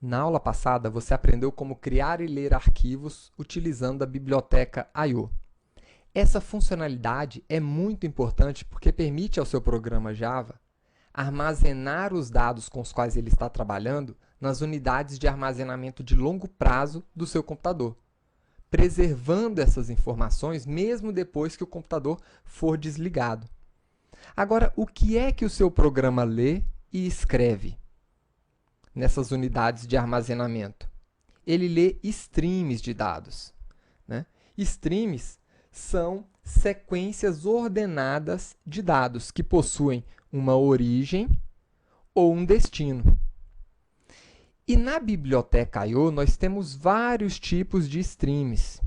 Na aula passada, você aprendeu como criar e ler arquivos utilizando a biblioteca I/O. Essa funcionalidade é muito importante porque permite ao seu programa Java armazenar os dados com os quais ele está trabalhando nas unidades de armazenamento de longo prazo do seu computador, preservando essas informações mesmo depois que o computador for desligado. Agora, o que é que o seu programa lê e escreve nessas unidades de armazenamento? Ele lê streams de dados, né? Streams são sequências ordenadas de dados que possuem uma origem ou um destino. E na biblioteca I/O nós temos vários tipos de streams.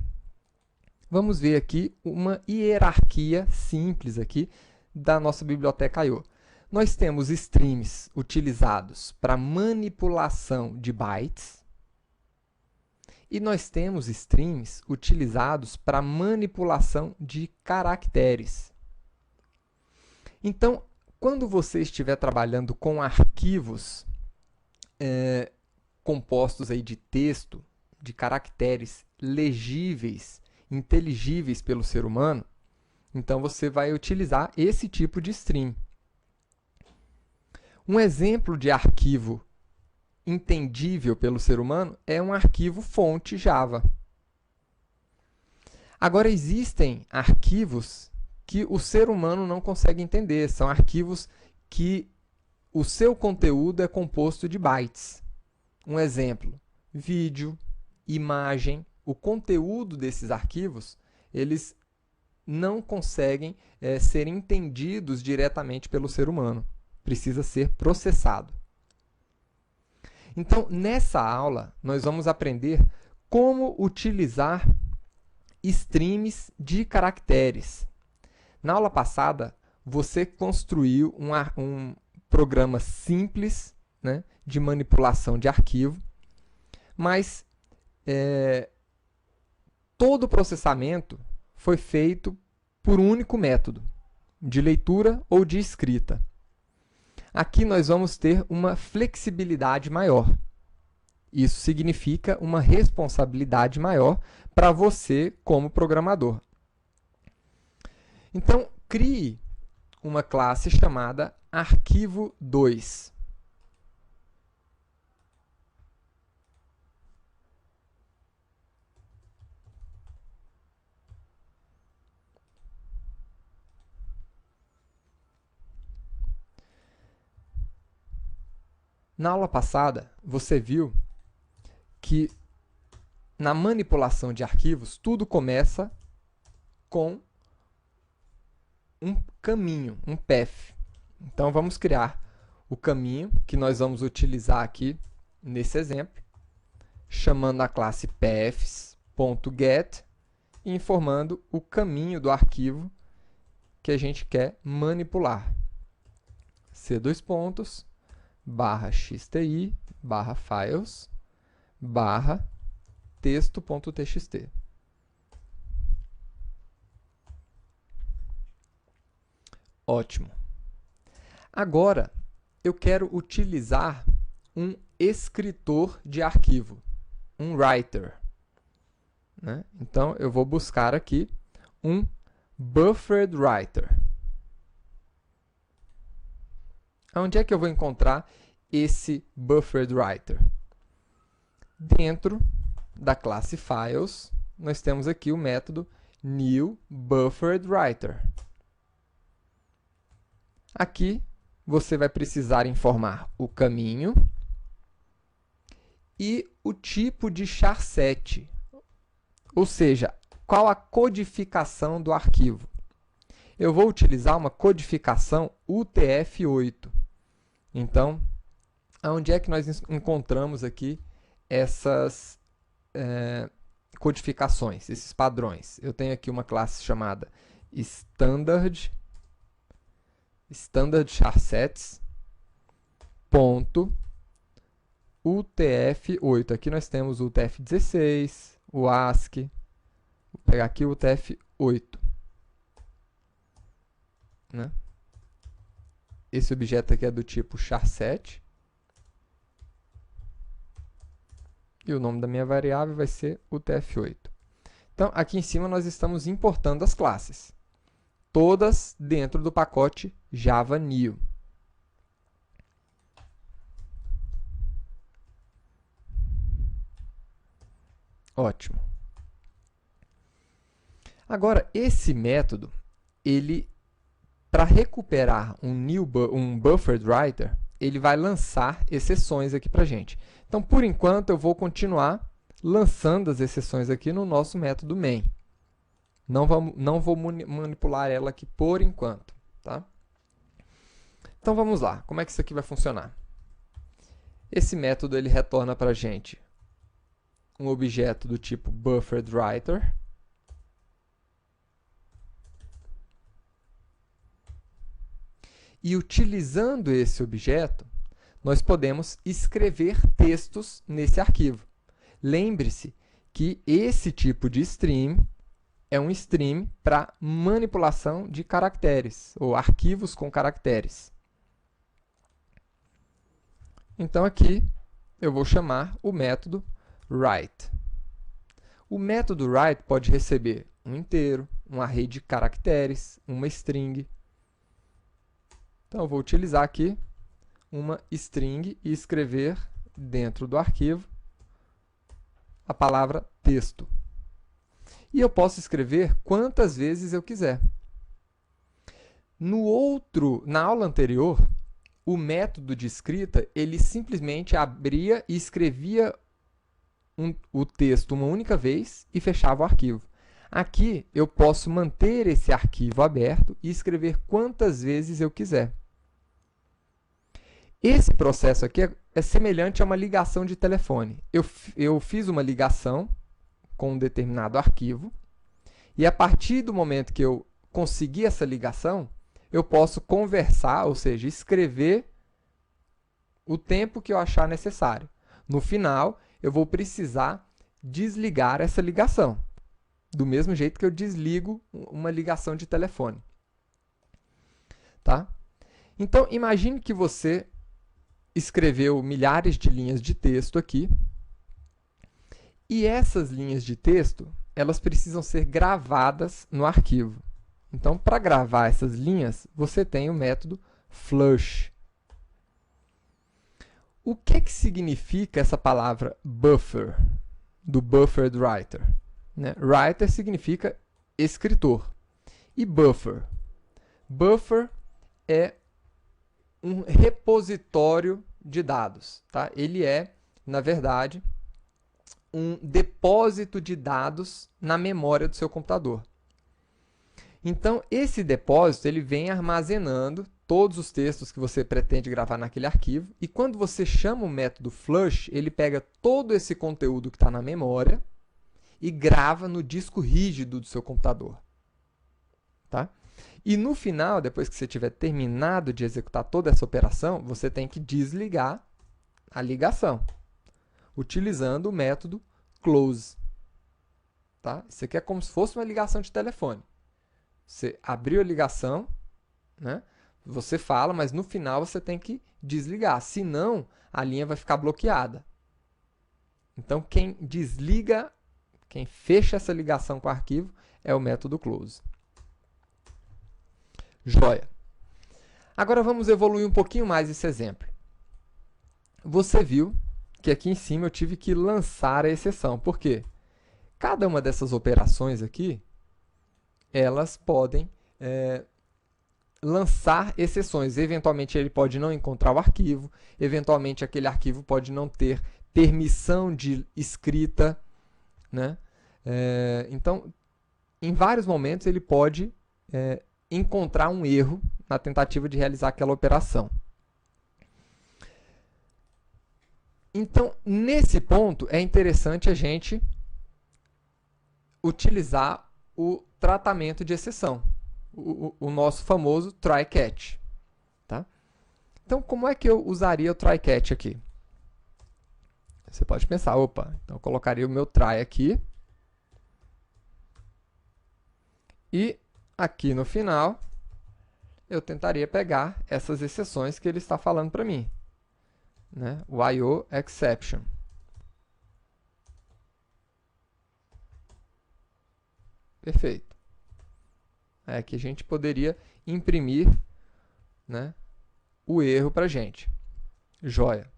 Vamos ver aqui uma hierarquia simples aqui da nossa biblioteca I/O. Nós temos streams utilizados para manipulação de bytes e nós temos streams utilizados para manipulação de caracteres. Então, quando você estiver trabalhando com arquivos compostos aí de texto, de caracteres legíveis, inteligíveis pelo ser humano, então você vai utilizar esse tipo de stream. Um exemplo de arquivo entendível pelo ser humano é um arquivo fonte Java. Agora, existem arquivos que o ser humano não consegue entender. São arquivos que o seu conteúdo é composto de bytes. Um exemplo, vídeo, imagem. O conteúdo desses arquivos, eles não conseguem ser entendidos diretamente pelo ser humano. Precisa ser processado. Então, nessa aula, nós vamos aprender como utilizar streams de caracteres. Na aula passada, você construiu um programa simples, né, de manipulação de arquivo, mas todo o processamento foi feito por um único método, de leitura ou de escrita. Aqui nós vamos ter uma flexibilidade maior. Isso significa uma responsabilidade maior para você como programador. Então, crie uma classe chamada arquivo2. Na aula passada, você viu que na manipulação de arquivos, tudo começa com um caminho, um path. Então, vamos criar o caminho que nós vamos utilizar aqui nesse exemplo, chamando a classe paths.get e informando o caminho do arquivo que a gente quer manipular. C:/xti /files /texto.txt. Ótimo. Agora, eu quero utilizar um escritor de arquivo, um writer, né? Então, eu vou buscar aqui um buffered writer. Onde é que eu vou encontrar esse buffered writer? Dentro da classe files, nós temos aqui o método new buffered writer. Aqui você vai precisar informar o caminho e o tipo de charset, ou seja, qual a codificação do arquivo. Eu vou utilizar uma codificação UTF-8. Então, onde é que nós encontramos aqui essas codificações, esses padrões? Eu tenho aqui uma classe chamada standard charsets.utf8. Aqui nós temos o UTF-16, o ASCII. Vou pegar aqui o UTF-8. Né? Esse objeto aqui é do tipo charset. E o nome da minha variável vai ser UTF-8. Então, aqui em cima nós estamos importando as classes, todas dentro do pacote Java New. Ótimo. Agora, esse método, para recuperar um buffered writer, ele vai lançar exceções aqui para a gente. Então, por enquanto, eu vou continuar lançando as exceções aqui no nosso método main. Não vou manipular ela aqui por enquanto. Tá? Então, vamos lá. Como é que isso aqui vai funcionar? Esse método ele retorna para a gente um objeto do tipo bufferedWriter. E utilizando esse objeto, nós podemos escrever textos nesse arquivo. Lembre-se que esse tipo de stream é um stream para manipulação de caracteres, ou arquivos com caracteres. Então, aqui eu vou chamar o método write. O método write pode receber um inteiro, um array de caracteres, uma string. Então, eu vou utilizar aqui uma string e escrever dentro do arquivo a palavra texto. E eu posso escrever quantas vezes eu quiser. Na aula anterior, o método de escrita, ele simplesmente abria e escrevia o texto uma única vez e fechava o arquivo. Aqui, eu posso manter esse arquivo aberto e escrever quantas vezes eu quiser. Esse processo aqui é semelhante a uma ligação de telefone. Eu fiz uma ligação com um determinado arquivo e, a partir do momento que eu conseguir essa ligação, eu posso conversar, ou seja, escrever o tempo que eu achar necessário. No final, eu vou precisar desligar essa ligação, do mesmo jeito que eu desligo uma ligação de telefone. Tá? Então, imagine que você escreveu milhares de linhas de texto aqui, e essas linhas de texto, elas precisam ser gravadas no arquivo. Então, para gravar essas linhas, você tem o método flush. O que significa essa palavra buffer, do bufferedWriter? Né? Writer significa escritor. E buffer? Buffer é um repositório de dados. Tá? Ele é, na verdade, um depósito de dados na memória do seu computador. Então, esse depósito ele vem armazenando todos os textos que você pretende gravar naquele arquivo, e quando você chama o método flush, ele pega todo esse conteúdo que está na memória e grava no disco rígido do seu computador. Tá? E no final, depois que você tiver terminado de executar toda essa operação, você tem que desligar a ligação, utilizando o método close. Tá? Isso aqui é como se fosse uma ligação de telefone. Você abriu a ligação, né? Você fala, mas no final você tem que desligar, senão a linha vai ficar bloqueada. Então, quem desliga, quem fecha essa ligação com o arquivo é o método close. Joia. Agora vamos evoluir um pouquinho mais esse exemplo. Você viu que aqui em cima eu tive que lançar a exceção. Por quê? Cada uma dessas operações aqui, elas podem lançar exceções. Eventualmente, ele pode não encontrar o arquivo, eventualmente, aquele arquivo pode não ter permissão de escrita, né? Então, em vários momentos, ele pode encontrar um erro na tentativa de realizar aquela operação. Então, nesse ponto, é interessante a gente utilizar o tratamento de exceção, o nosso famoso try-catch. Tá? Então, como é que eu usaria o try-catch aqui? Você pode pensar, opa, então eu colocaria o meu try aqui, e aqui no final, eu tentaria pegar essas exceções que ele está falando para mim. Né? O IO exception. Perfeito. É que a gente poderia imprimir, né, o erro para a gente. Joia.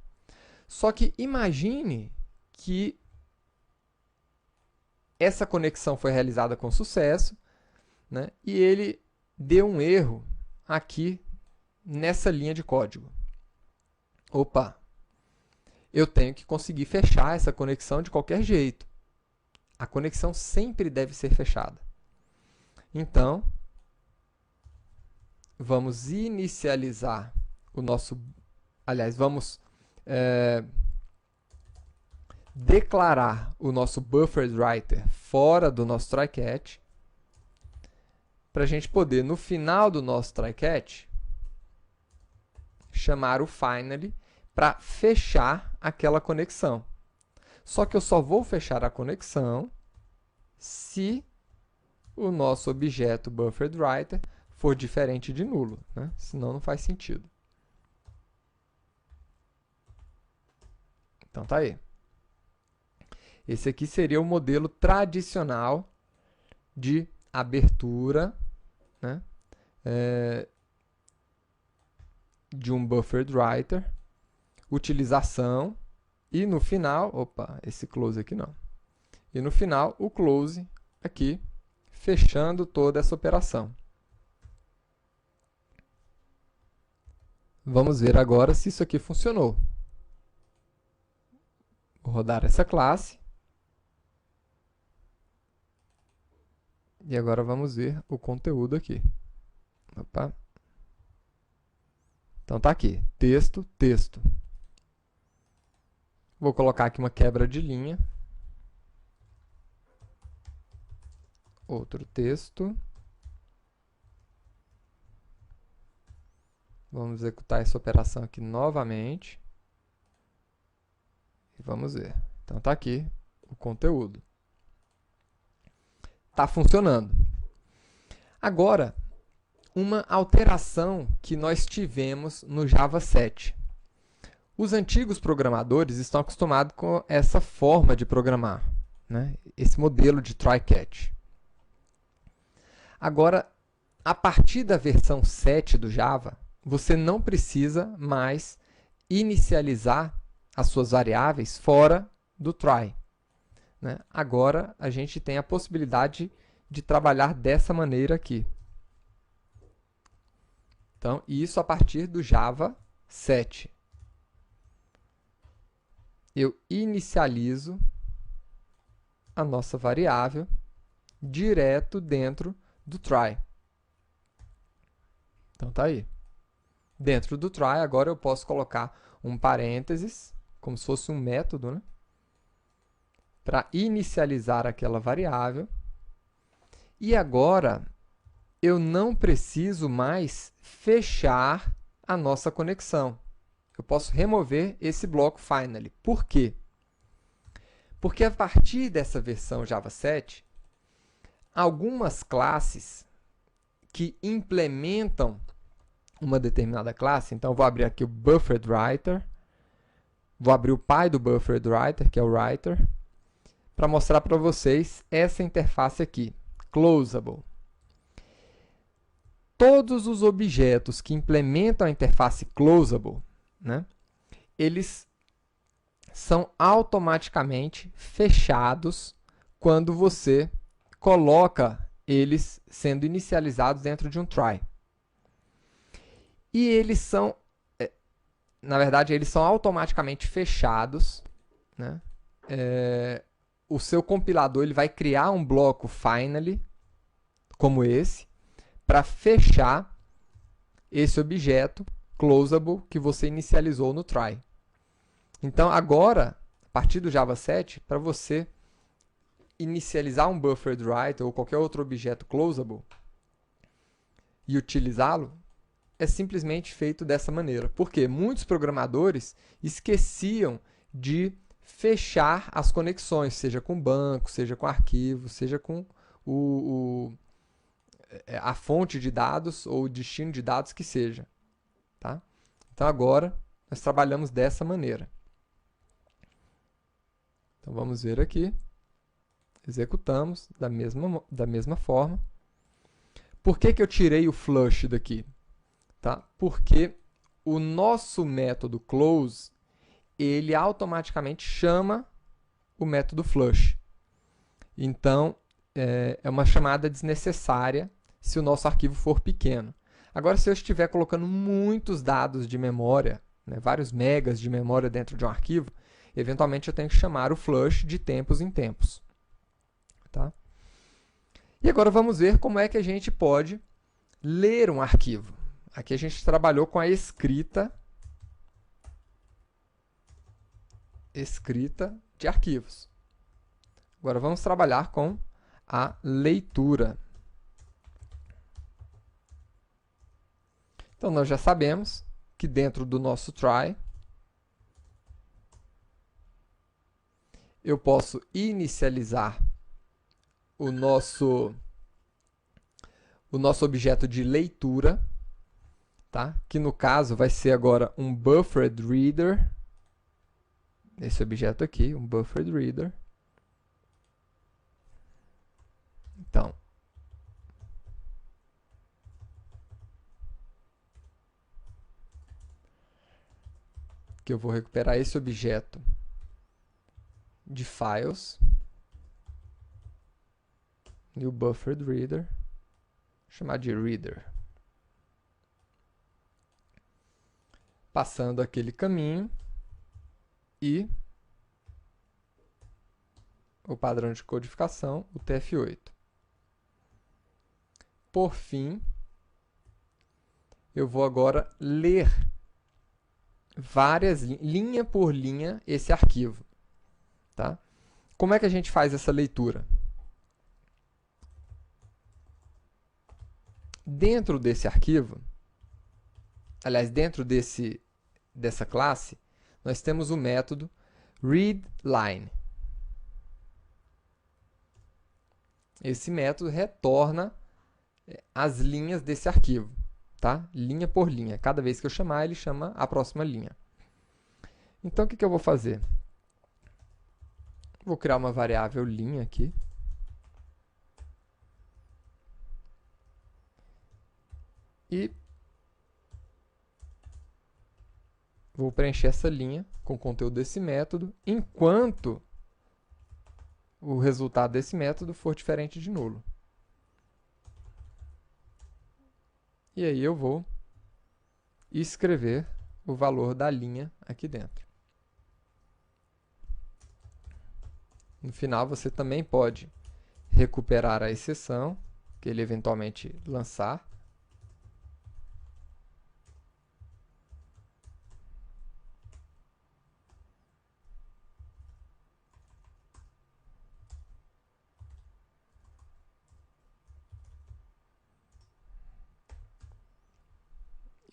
Só que imagine que essa conexão foi realizada com sucesso, né, e ele deu um erro aqui nessa linha de código. Opa, eu tenho que conseguir fechar essa conexão de qualquer jeito. A conexão sempre deve ser fechada. Então, vamos inicializar o nosso... Aliás, vamos declarar o nosso bufferedWriter fora do nosso try-catch, para a gente poder, no final do nosso try-catch, chamar o finally para fechar aquela conexão. Só que eu só vou fechar a conexão se o nosso objeto bufferedWriter for diferente de nulo, né? Senão não faz sentido. Então tá aí. Esse aqui seria o modelo tradicional de abertura, né, de um bufferedWriter, utilização e no final, opa, esse close aqui não. E no final o close aqui, fechando toda essa operação. Vamos ver agora se isso aqui funcionou. Vou rodar essa classe. E agora vamos ver o conteúdo aqui. Opa. Então tá aqui, texto, texto. Vou colocar aqui uma quebra de linha. Outro texto. Vamos executar essa operação aqui novamente. E vamos ver. Então tá aqui o conteúdo. Está funcionando. Agora, uma alteração que nós tivemos no Java 7. Os antigos programadores estão acostumados com essa forma de programar, né? Esse modelo de try-catch. Agora, a partir da versão 7 do Java, você não precisa mais inicializar as suas variáveis fora do try, né? Agora, a gente tem a possibilidade de trabalhar dessa maneira aqui. Então, isso a partir do Java 7. Eu inicializo a nossa variável direto dentro do try. Então, tá aí. Dentro do try, agora eu posso colocar um parênteses, como se fosse um método, né, para inicializar aquela variável. E agora, eu não preciso mais fechar a nossa conexão. Eu posso remover esse bloco finally. Por quê? Porque a partir dessa versão Java 7, algumas classes que implementam uma determinada classe, então vou abrir aqui o bufferedWriter, vou abrir o pai do bufferedWriter, que é o writer, para mostrar para vocês essa interface aqui, closable. Todos os objetos que implementam a interface closable, né, eles são automaticamente fechados quando você coloca eles sendo inicializados dentro de um try. E eles são, na verdade, eles são automaticamente fechados, né? O seu compilador ele vai criar um bloco finally, como esse, para fechar esse objeto closable que você inicializou no try. Então, agora, a partir do Java 7, para você inicializar um bufferedWriter ou qualquer outro objeto closable e utilizá-lo, é simplesmente feito dessa maneira. Porque muitos programadores esqueciam de fechar as conexões, seja com banco, seja com arquivo, seja com a fonte de dados ou o destino de dados que seja. Tá? Então, agora, nós trabalhamos dessa maneira. Então, vamos ver aqui. Executamos da mesma forma. Por que eu tirei o flush daqui? Tá? Porque o nosso método close, ele automaticamente chama o método flush. Então, é uma chamada desnecessária se o nosso arquivo for pequeno. Agora, se eu estiver colocando muitos dados de memória, né, vários megas de memória dentro de um arquivo, eventualmente eu tenho que chamar o flush de tempos em tempos. Tá? E agora vamos ver como é que a gente pode ler um arquivo. Aqui a gente trabalhou com a escrita de arquivos. Agora vamos trabalhar com a leitura. Então nós já sabemos que dentro do nosso try eu posso inicializar o nosso objeto de leitura, tá? Que no caso vai ser agora um buffered reader. Esse objeto aqui, um buffered reader. Então, que eu vou recuperar esse objeto de files e o buffered reader, chamar de reader. Passando aquele caminho e o padrão de codificação, o TF8. Por fim, eu vou agora ler várias linha por linha esse arquivo. Tá? Como é que a gente faz essa leitura? Dentro desse arquivo, aliás, dentro dessa classe, nós temos o método readLine. Esse método retorna as linhas desse arquivo, tá? Linha por linha. Cada vez que eu chamar, ele chama a próxima linha. Então, o que eu vou fazer? Vou criar uma variável linha aqui. E vou preencher essa linha com o conteúdo desse método, enquanto o resultado desse método for diferente de nulo. E aí eu vou escrever o valor da linha aqui dentro. No final, você também pode recuperar a exceção que ele eventualmente lançar.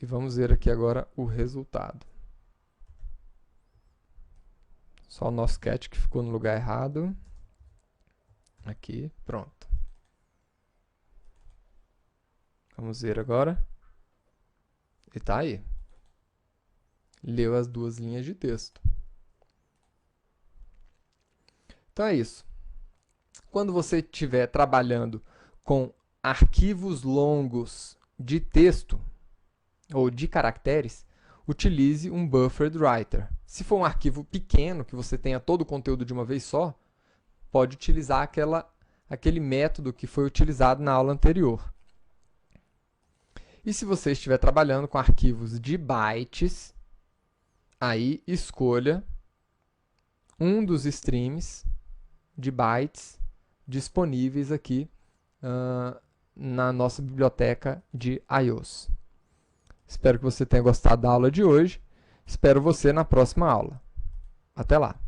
E vamos ver aqui agora o resultado. Só o nosso cat que ficou no lugar errado. Aqui, pronto. Vamos ver agora. E tá aí. Leu as duas linhas de texto. Então é isso. Quando você estiver trabalhando com arquivos longos de texto ou de caracteres, utilize um buffered writer. Se for um arquivo pequeno, que você tenha todo o conteúdo de uma vez só, pode utilizar aquele método que foi utilizado na aula anterior. E se você estiver trabalhando com arquivos de bytes, aí escolha um dos streams de bytes disponíveis aqui na nossa biblioteca de IOs. Espero que você tenha gostado da aula de hoje. Espero você na próxima aula. Até lá!